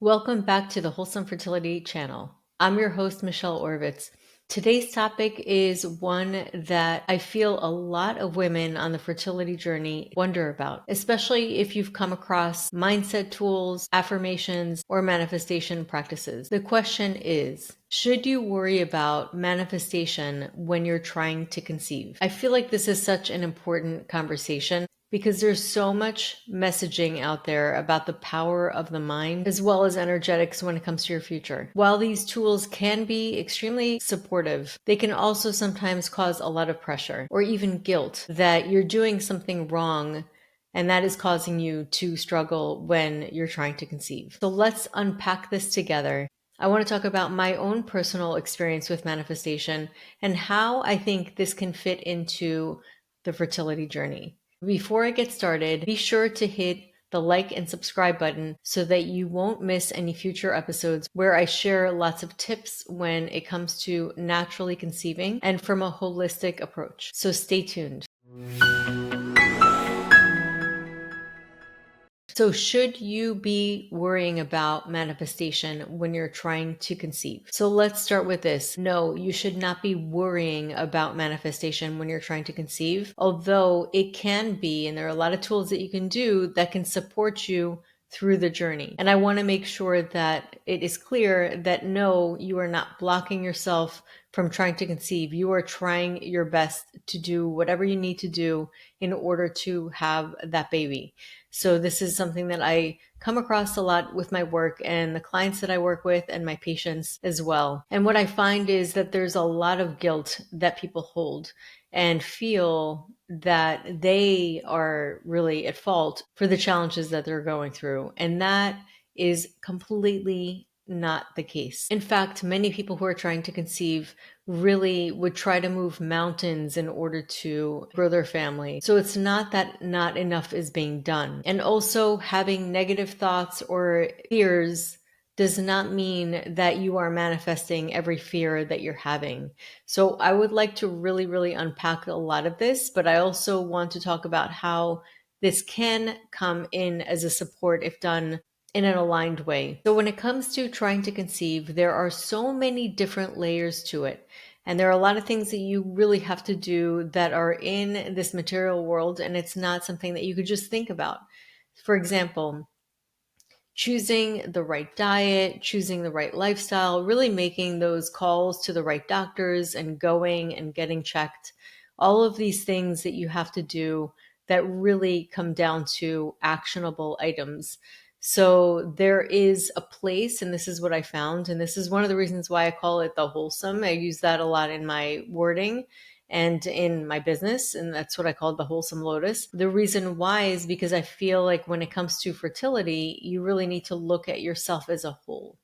Welcome back to the Wholesome Fertility channel. I'm your host, Michelle Orvitz. Today's topic is one that I feel a lot of women on the fertility journey wonder about, especially if you've come across mindset tools, affirmations, or manifestation practices. The question is, should you worry about manifestation when you're trying to conceive? I feel like this is such an important conversation because there's so much messaging out there about the power of the mind as well as energetics when it comes to your future. While these tools can be extremely supportive, they can also sometimes cause a lot of pressure or even guilt that you're doing something wrong and that is causing you to struggle when you're trying to conceive. So let's unpack this together. I want to talk about my own personal experience with manifestation and how I think this can fit into the fertility journey. Before I get started, be sure to hit the like and subscribe button so that you won't miss any future episodes where I share lots of tips when it comes to naturally conceiving and from a holistic approach. So stay tuned. So should you be worrying about manifestation when you're trying to conceive? So let's start with this. No, you should not be worrying about manifestation when you're trying to conceive, although it can be, and there are a lot of tools that you can do that can support you through the journey. And I want to make sure that it is clear that no, you are not blocking yourself from trying to conceive. You are trying your best to do whatever you need to do in order to have that baby. So this is something that I come across a lot with my work and the clients that I work with and my patients as well. And what I find is that there's a lot of guilt that people hold and feel that they are really at fault for the challenges that they're going through. And that is completely not the case. In fact, many people who are trying to conceive really would try to move mountains in order to grow their family. So it's not that not enough is being done. And also having negative thoughts or fears does not mean that you are manifesting every fear that you're having. So I would like to really unpack a lot of this, but I also want to talk about how this can come in as a support if done in an aligned way. So when it comes to trying to conceive, there are so many different layers to it. And there are a lot of things that you really have to do that are in this material world, and it's not something that you could just think about. For example, choosing the right diet, choosing the right lifestyle, really making those calls to the right doctors and going and getting checked. All of these things that you have to do that really come down to actionable items. So there is a place, and this is what I found, and this is one of the reasons why I call it the wholesome. I use that a lot in my wording and in my business, and that's what I call the wholesome lotus. The reason why is because I feel like when it comes to fertility, you really need to look at yourself as a whole.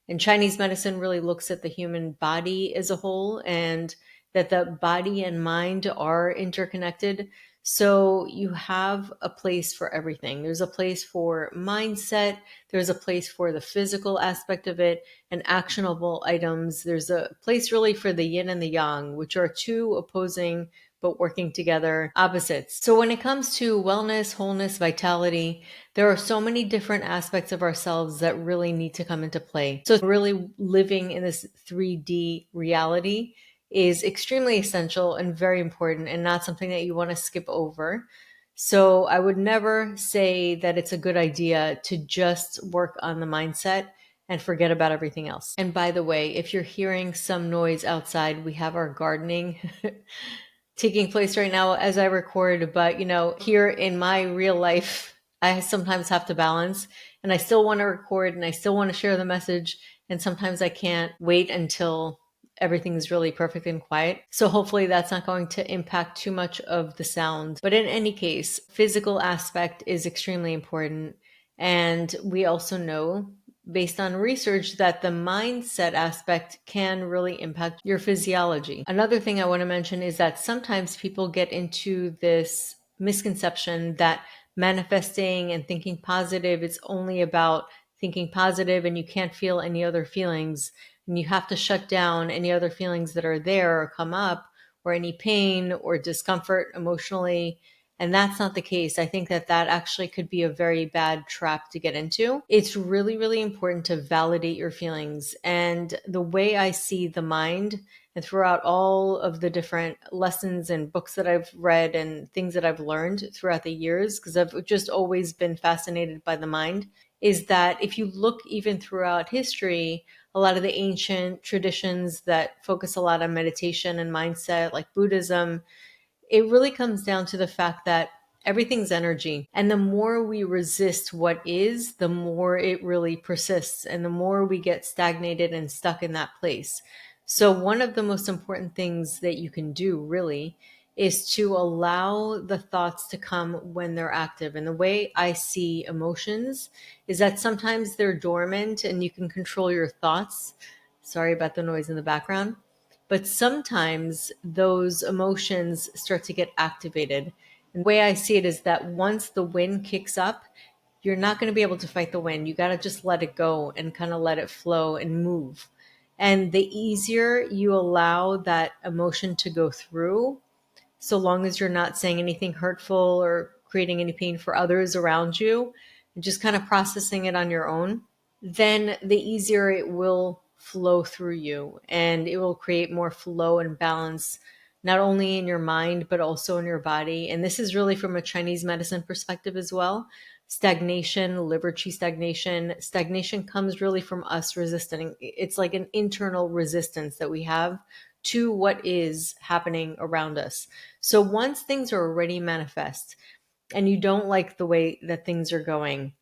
And Chinese medicine really looks at the human body as a whole, and that the body and mind are interconnected. So you have a place for everything. There's a place for mindset. There's a place for the physical aspect of it and actionable items. There's a place really for the yin and the yang, which are two opposing but working together opposites. So when it comes to wellness, wholeness, vitality, there are so many different aspects of ourselves that really need to come into play. So really living in this 3D reality is extremely essential and very important and not something that you want to skip over. So I would never say that it's a good idea to just work on the mindset and forget about everything else. And by the way, if you're hearing some noise outside, we have our gardening taking place right now as I record. But, here in my real life, I sometimes have to balance and I still want to record and I still want to share the message. And sometimes I can't wait until everything's really perfect and quiet. So hopefully that's not going to impact too much of the sound. But in any case, physical aspect is extremely important. And we also know based on research that the mindset aspect can really impact your physiology. Another thing I want to mention is that sometimes people get into this misconception that manifesting and thinking positive, it's only about thinking positive and you can't feel any other feelings. And you have to shut down any other feelings that are there or come up or any pain or discomfort emotionally. And that's not the case. I think that that actually could be a very bad trap to get into. It's really, really important to validate your feelings. And the way I see the mind, and throughout all of the different lessons and books that I've read and things that I've learned throughout the years, because I've just always been fascinated by the mind, is that if you look even throughout history, a lot of the ancient traditions that focus a lot on meditation and mindset, like Buddhism, it really comes down to the fact that everything's energy. And the more we resist what is, the more it really persists and the more we get stagnated and stuck in that place. So, one of the most important things that you can do really is to allow the thoughts to come when they're active. And the way I see emotions is that sometimes they're dormant and you can control your thoughts. Sorry about the noise in the background. But sometimes those emotions start to get activated. And the way I see it is that once the wind kicks up, you're not going to be able to fight the wind. You got to just let it go and kind of let it flow and move. And the easier you allow that emotion to go through, so long as you're not saying anything hurtful or creating any pain for others around you, just kind of processing it on your own, then the easier it will flow through you and it will create more flow and balance, not only in your mind, but also in your body. And this is really from a Chinese medicine perspective as well. Stagnation, liver qi stagnation, stagnation comes really from us resisting. It's like an internal resistance that we have to what is happening around us. So once things are already manifest and you don't like the way that things are going,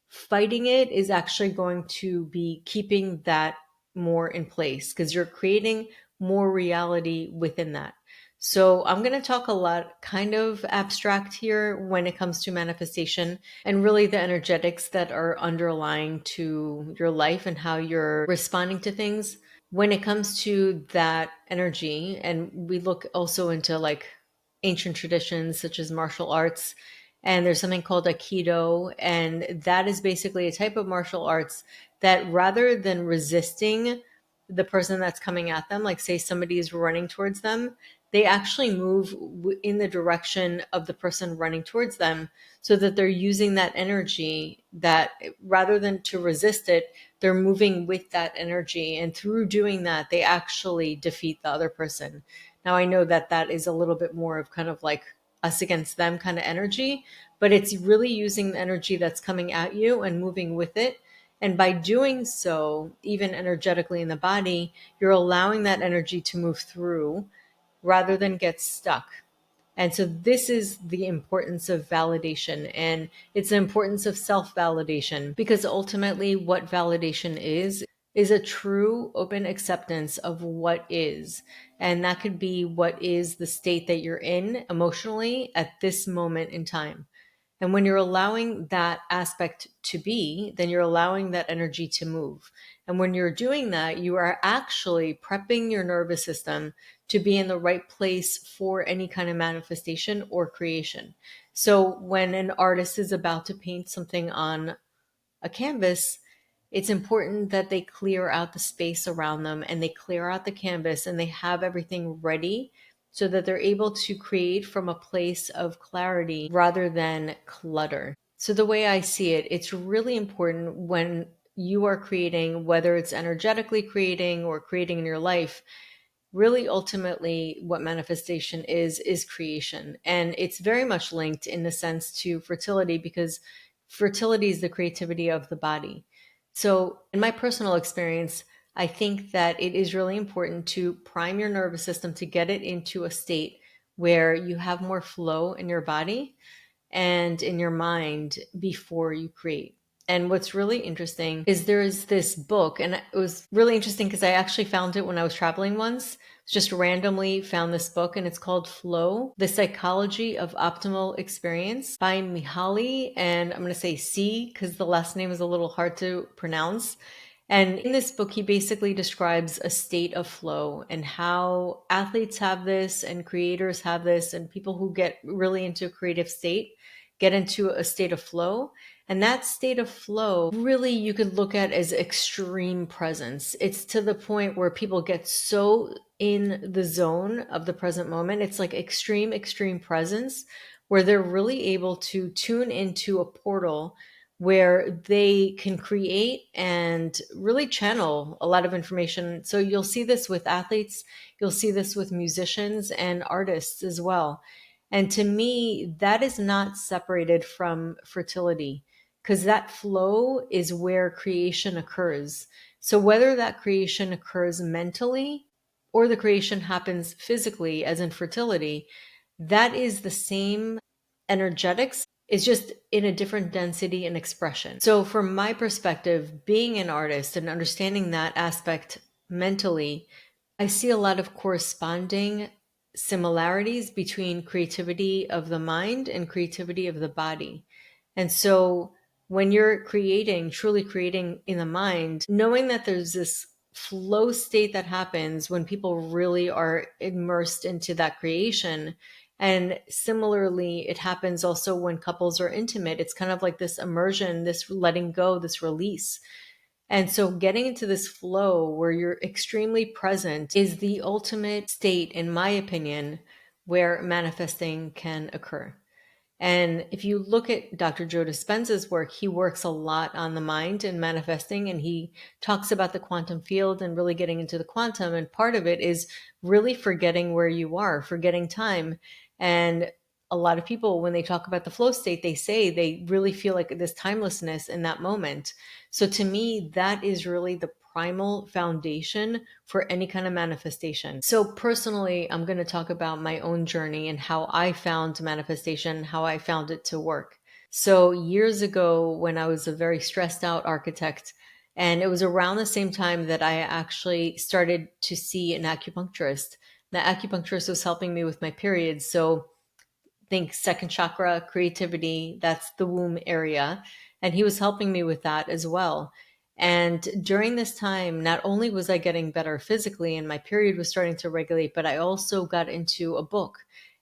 fighting it is actually going to be keeping that more in place because you're creating more reality within that. So I'm going to talk a lot kind of abstract here when it comes to manifestation and really the energetics that are underlying to your life and how you're responding to things. When it comes to that energy, and we look also into like ancient traditions such as martial arts, and there's something called Aikido, and that is basically a type of martial arts that rather than resisting the person that's coming at them, like say somebody is running towards them, they actually move in the direction of the person running towards them so that they're using that energy that rather than to resist it, they're moving with that energy. And through doing that, they actually defeat the other person. Now, I know that that is a little bit more of kind of like us against them kind of energy, but it's really using the energy that's coming at you and moving with it. And by doing so, even energetically in the body, you're allowing that energy to move through rather than get stuck. And so this is the importance of validation, and it's the importance of self-validation, because ultimately what validation is a true open acceptance of what is. And that could be what is the state that you're in emotionally at this moment in time. And when you're allowing that aspect to be, then you're allowing that energy to move. And when you're doing that, you are actually prepping your nervous system to be in the right place for any kind of manifestation or creation. So when an artist is about to paint something on a canvas, it's important that they clear out the space around them and they clear out the canvas and they have everything ready so that they're able to create from a place of clarity rather than clutter. So the way I see it, it's really important when you are creating, whether it's energetically creating or creating in your life, really ultimately what manifestation is creation. And it's very much linked in the sense to fertility because fertility is the creativity of the body. So in my personal experience, I think that it is really important to prime your nervous system to get it into a state where you have more flow in your body and in your mind before you create. And what's really interesting is there's this book, and it was really interesting because I actually found it when I was traveling once. Just randomly found this book, and it's called Flow, The Psychology of Optimal Experience by Mihaly. And I'm going to say C because the last name is a little hard to pronounce. And in this book, he basically describes a state of flow and how athletes have this and creators have this, and people who get really into a creative state get into a state of flow. And that state of flow, really, you could look at as extreme presence. It's to the point where people get so in the zone of the present moment. It's like extreme, extreme presence where they're really able to tune into a portal where they can create and really channel a lot of information. So you'll see this with athletes, you'll see this with musicians and artists as well. And to me, that is not separated from fertility, because that flow is where creation occurs. So whether that creation occurs mentally or the creation happens physically, as in fertility, that is the same energetics. It's just in a different density and expression. So, from my perspective, being an artist and understanding that aspect mentally, I see a lot of corresponding similarities between creativity of the mind and creativity of the body. And so, when you're creating, truly creating in the mind, knowing that there's this flow state that happens when people really are immersed into that creation. And similarly, it happens also when couples are intimate. It's kind of like this immersion, this letting go, this release. And so getting into this flow where you're extremely present is the ultimate state, in my opinion, where manifesting can occur. And if you look at Dr. Joe Dispenza's work, he works a lot on the mind and manifesting, and he talks about the quantum field and really getting into the quantum. And part of it is really forgetting where you are, forgetting time. And a lot of people, when they talk about the flow state, they say they really feel like this timelessness in that moment. So to me, that is really the primal foundation for any kind of manifestation. So personally, I'm going to talk about my own journey and how I found manifestation, how I found it to work. So years ago, when I was a very stressed out architect, and it was around the same time that I actually started to see an acupuncturist. The acupuncturist was helping me with my periods. So think second chakra, creativity, that's the womb area. And he was helping me with that as well. And during this time, not only was I getting better physically and my period was starting to regulate, but I also got into a book.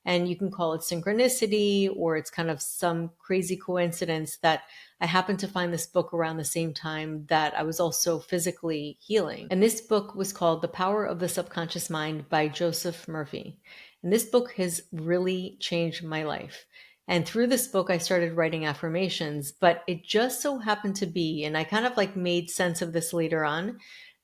And you can call it synchronicity, or it's kind of some crazy coincidence that I happened to find this book around the same time that I was also physically healing. And this book was called The Power of the Subconscious Mind by Joseph Murphy. And this book has really changed my life. And through this book, I started writing affirmations, but it just so happened to be, and I kind of like made sense of this later on,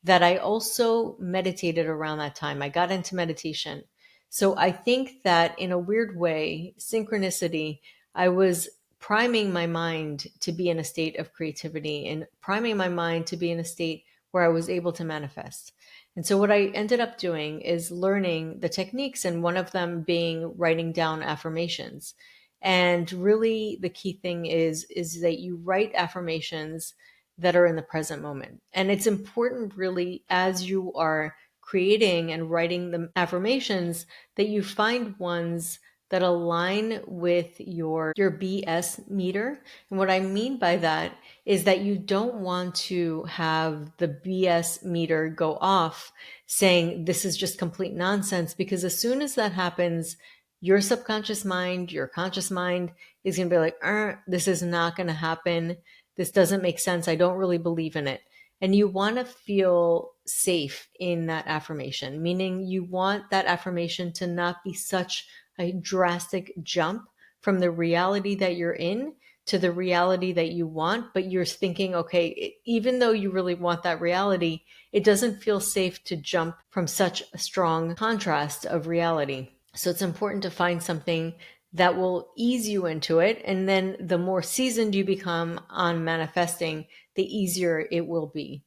that I also meditated around that time. I got into meditation. So I think that in a weird way, synchronicity, I was priming my mind to be in a state of creativity and priming my mind to be in a state where I was able to manifest. And so what I ended up doing is learning the techniques, and one of them being writing down affirmations. And really the key thing is that you write affirmations that are in the present moment. And it's important really as you are creating and writing the affirmations that you find ones that align with your BS meter. And what I mean by that is that you don't want to have the BS meter go off saying this is just complete nonsense, because as soon as that happens, your subconscious mind, your conscious mind is going to be like, this is not going to happen. This doesn't make sense. I don't really believe in it. And you want to feel safe in that affirmation, meaning you want that affirmation to not be such a drastic jump from the reality that you're in to the reality that you want, but you're thinking, okay, even though you really want that reality, it doesn't feel safe to jump from such a strong contrast of reality. So it's important to find something that will ease you into it. And then the more seasoned you become on manifesting, the easier it will be.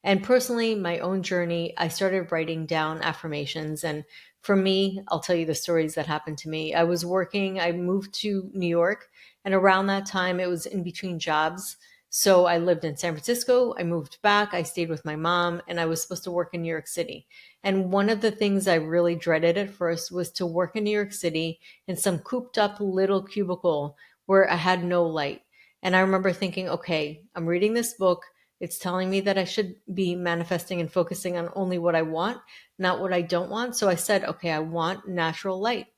And personally, my own journey, I started writing down affirmations. And for me, I'll tell you the stories that happened to me. I was working, I moved to New York, and around that time, it was in between jobs. So I lived in San Francisco, I moved back, I stayed with my mom, and I was supposed to work in New York City. And one of the things I really dreaded at first was to work in New York City in some cooped up little cubicle where I had no light. And I remember thinking, okay, I'm reading this book. It's telling me that I should be manifesting and focusing on only what I want, not what I don't want. So I said, okay, I want natural light.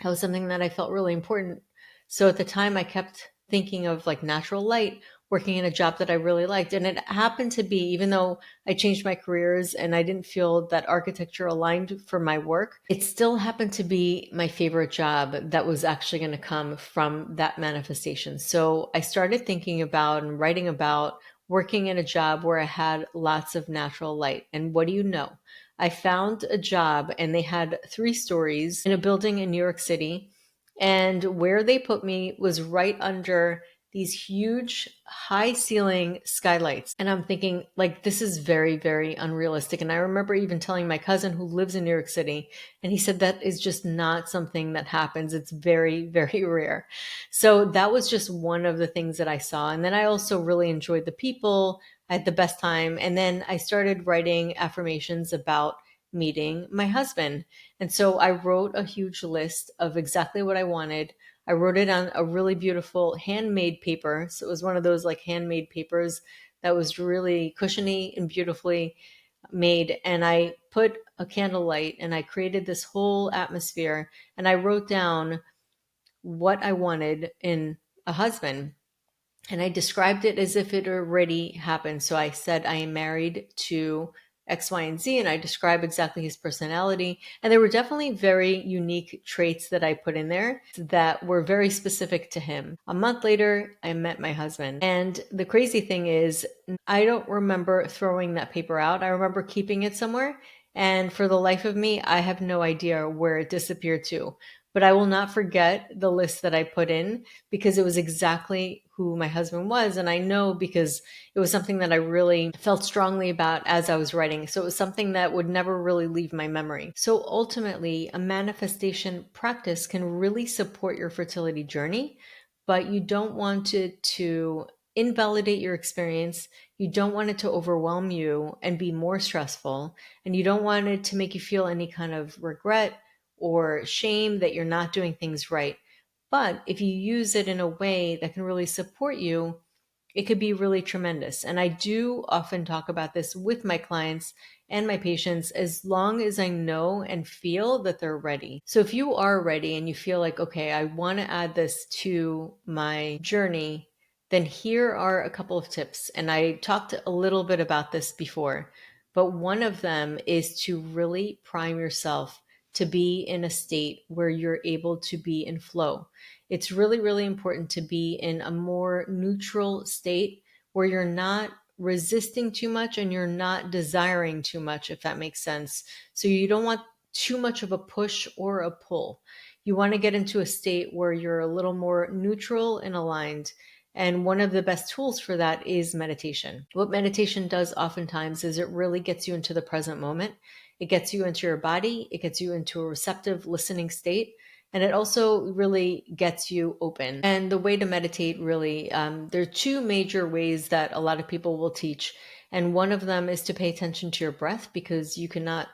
That was something that I felt really important. So at the time I kept thinking of like natural light. working in a job that I really liked. And it happened to be, even though I changed my careers and I didn't feel that architecture aligned for my work, it still happened to be my favorite job that was actually going to come from that manifestation. So I started thinking about and writing about working in a job where I had lots of natural light. And what do you know? I found a job and they had 3 stories in a building in New York City. And where they put me was right under these huge high ceiling skylights. And I'm thinking, like, this is very, very unrealistic. And I remember even telling my cousin who lives in New York City, and he said that is just not something that happens. It's very, very rare. So that was just one of the things that I saw. And then I also really enjoyed the people. I had the best time. And then I started writing affirmations about meeting my husband. And so I wrote a huge list of exactly what I wanted. I wrote it on a really beautiful handmade paper. So it was one of those like handmade papers that was really cushiony and beautifully made. And I put a candlelight and I created this whole atmosphere. And I wrote down what I wanted in a husband. And I described it as if it already happened. So I said, I am married to X, Y, and Z, and I describe exactly his personality. And there were definitely very unique traits that I put in there that were very specific to him. A month later, I met my husband. And the crazy thing is, I don't remember throwing that paper out. I remember keeping it somewhere. And for the life of me, I have no idea where it disappeared to. But I will not forget the list that I put in because it was exactly who my husband was. And I know because it was something that I really felt strongly about as I was writing. So it was something that would never really leave my memory. So ultimately, a manifestation practice can really support your fertility journey, but you don't want it to invalidate your experience. You don't want it to overwhelm you and be more stressful. And you don't want it to make you feel any kind of regret or shame that you're not doing things right. But if you use it in a way that can really support you, it could be really tremendous. And I do often talk about this with my clients and my patients as long as I know and feel that they're ready. So if you are ready and you feel like, okay, I want to add this to my journey, then here are a couple of tips. And I talked a little bit about this before, but one of them is to really prime yourself to be in a state where you're able to be in flow. It's really, really important to be in a more neutral state where you're not resisting too much and you're not desiring too much, if that makes sense. So you don't want too much of a push or a pull. You want to get into a state where you're a little more neutral and aligned. And one of the best tools for that is meditation. What meditation does oftentimes is it really gets you into the present moment. It gets you into your body. It gets you into a receptive listening state. And it also really gets you open. And the way to meditate really, there are 2 major ways that a lot of people will teach. And one of them is to pay attention to your breath because you cannot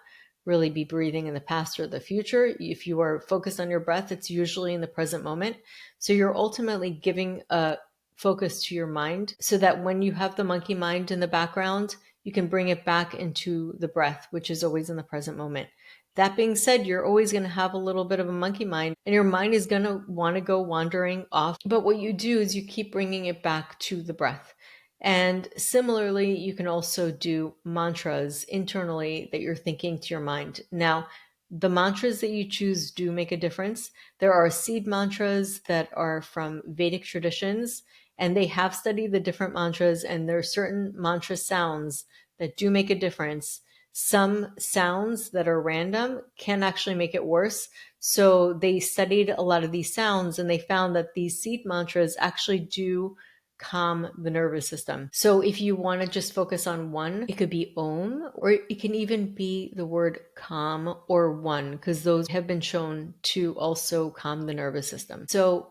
really be breathing in the past or the future. If you are focused on your breath, it's usually in the present moment. So you're ultimately giving a focus to your mind so that when you have the monkey mind in the background, you can bring it back into the breath, which is always in the present moment. That being said, you're always going to have a little bit of a monkey mind and your mind is going to want to go wandering off. But what you do is you keep bringing it back to the breath. And similarly, you can also do mantras internally that you're thinking to your mind. Now, the mantras that you choose do make a difference. There are seed mantras that are from Vedic traditions, and they have studied the different mantras, and there are certain mantra sounds that do make a difference. Some sounds that are random can actually make it worse. So they studied a lot of these sounds and they found that these seed mantras actually do calm the nervous system. So if you want to just focus on one, it could be Om, or it can even be the word calm or one, because those have been shown to also calm the nervous system. So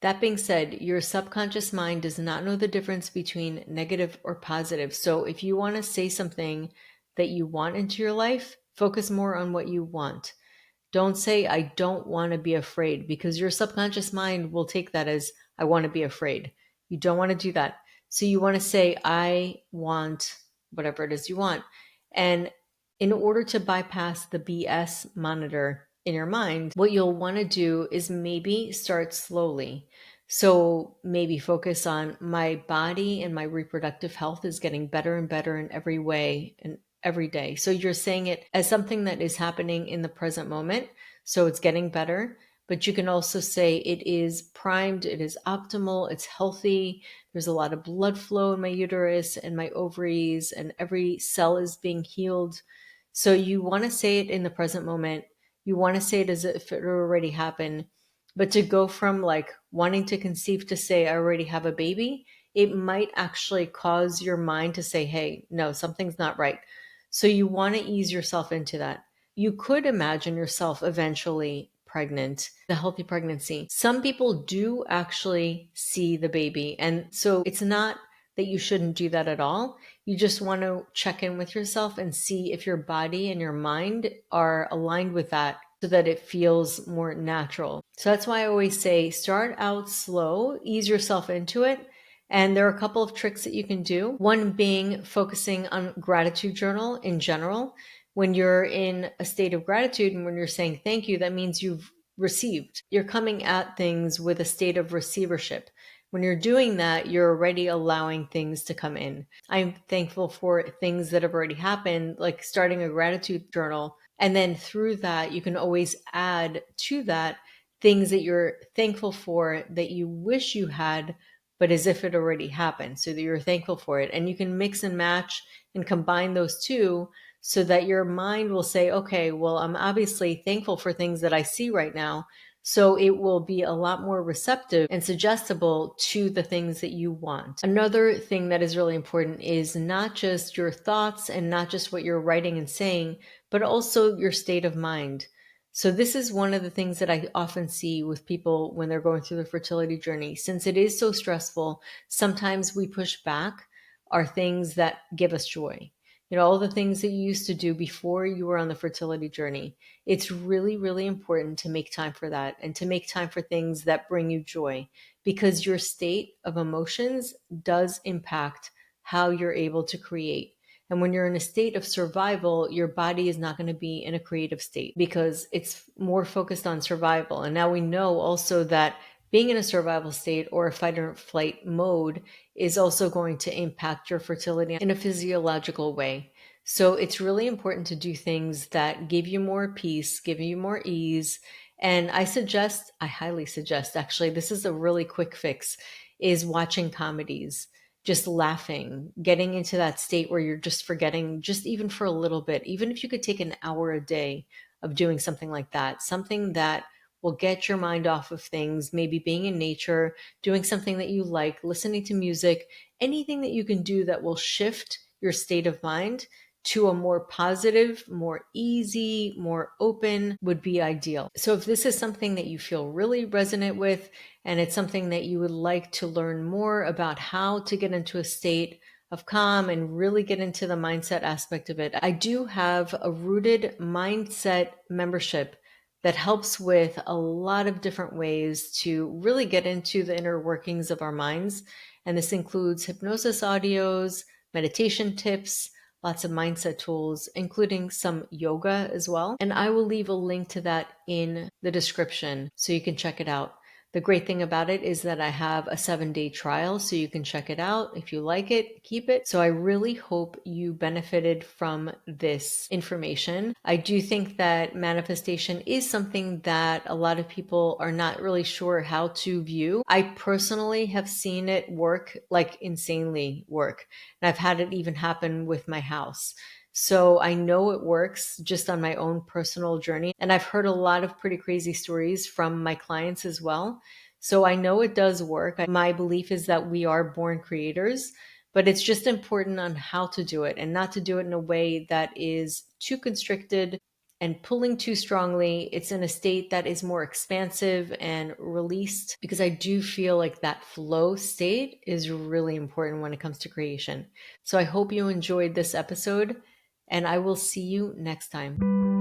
that being said, your subconscious mind does not know the difference between negative or positive. So if you want to say something that you want into your life, focus more on what you want. Don't say, I don't want to be afraid, because your subconscious mind will take that as, I want to be afraid. You don't want to do that. So you want to say, I want whatever it is you want. And in order to bypass the BS monitor in your mind, what you'll want to do is maybe start slowly. So maybe focus on my body and my reproductive health is getting better and better in every way and every day. So you're saying it as something that is happening in the present moment. So it's getting better, but you can also say it is primed, it is optimal, it's healthy. There's a lot of blood flow in my uterus and my ovaries, and every cell is being healed. So you want to say it in the present moment. You want to say it as if it already happened. But to go from like wanting to conceive to say, I already have a baby, it might actually cause your mind to say, hey, no, something's not right. So you want to ease yourself into that. You could imagine yourself eventually pregnant, the healthy pregnancy. Some people do actually see the baby. And so it's not that you shouldn't do that at all. You just want to check in with yourself and see if your body and your mind are aligned with that so that it feels more natural. So that's why I always say start out slow, ease yourself into it. And there are a couple of tricks that you can do. One being focusing on gratitude journal in general. When you're in a state of gratitude and when you're saying thank you, that means you've received. You're coming at things with a state of receivership. When you're doing that, you're already allowing things to come in. I'm thankful for things that have already happened, like starting a gratitude journal. And then through that, you can always add to that things that you're thankful for that you wish you had, but as if it already happened, so that you're thankful for it. And you can mix and match and combine those two so that your mind will say, okay, well, I'm obviously thankful for things that I see right now. So it will be a lot more receptive and suggestible to the things that you want. Another thing that is really important is not just your thoughts and not just what you're writing and saying, but also your state of mind. So this is one of the things that I often see with people when they're going through the fertility journey. Since it is so stressful, sometimes we push back are things that give us joy. You know, all the things that you used to do before you were on the fertility journey. It's really, really important to make time for that and to make time for things that bring you joy, because your state of emotions does impact how you're able to create. And when you're in a state of survival, your body is not going to be in a creative state because it's more focused on survival. And now we know also that being in a survival state or a fight or flight mode is also going to impact your fertility in a physiological way. So it's really important to do things that give you more peace, give you more ease. And I highly suggest, actually, this is a really quick fix, is watching comedies, just laughing, getting into that state where you're just forgetting, just even for a little bit, even if you could take an hour a day of doing something like that, something that will get your mind off of things, maybe being in nature, doing something that you like, listening to music, anything that you can do that will shift your state of mind to a more positive, more easy, more open would be ideal. So if this is something that you feel really resonant with, and it's something that you would like to learn more about how to get into a state of calm and really get into the mindset aspect of it, I do have a rooted mindset membership that helps with a lot of different ways to really get into the inner workings of our minds. And this includes hypnosis audios, meditation tips, lots of mindset tools, including some yoga as well. And I will leave a link to that in the description so you can check it out. The great thing about it is that I have a 7-day trial, so you can check it out. If you like it, keep it. So I really hope you benefited from this information. I do think that manifestation is something that a lot of people are not really sure how to view. I personally have seen it work, like insanely work. And I've had it even happen with my house. So I know it works just on my own personal journey. And I've heard a lot of pretty crazy stories from my clients as well. So I know it does work. My belief is that we are born creators, but it's just important on how to do it and not to do it in a way that is too constricted and pulling too strongly. It's in a state that is more expansive and released, because I do feel like that flow state is really important when it comes to creation. So I hope you enjoyed this episode, and I will see you next time.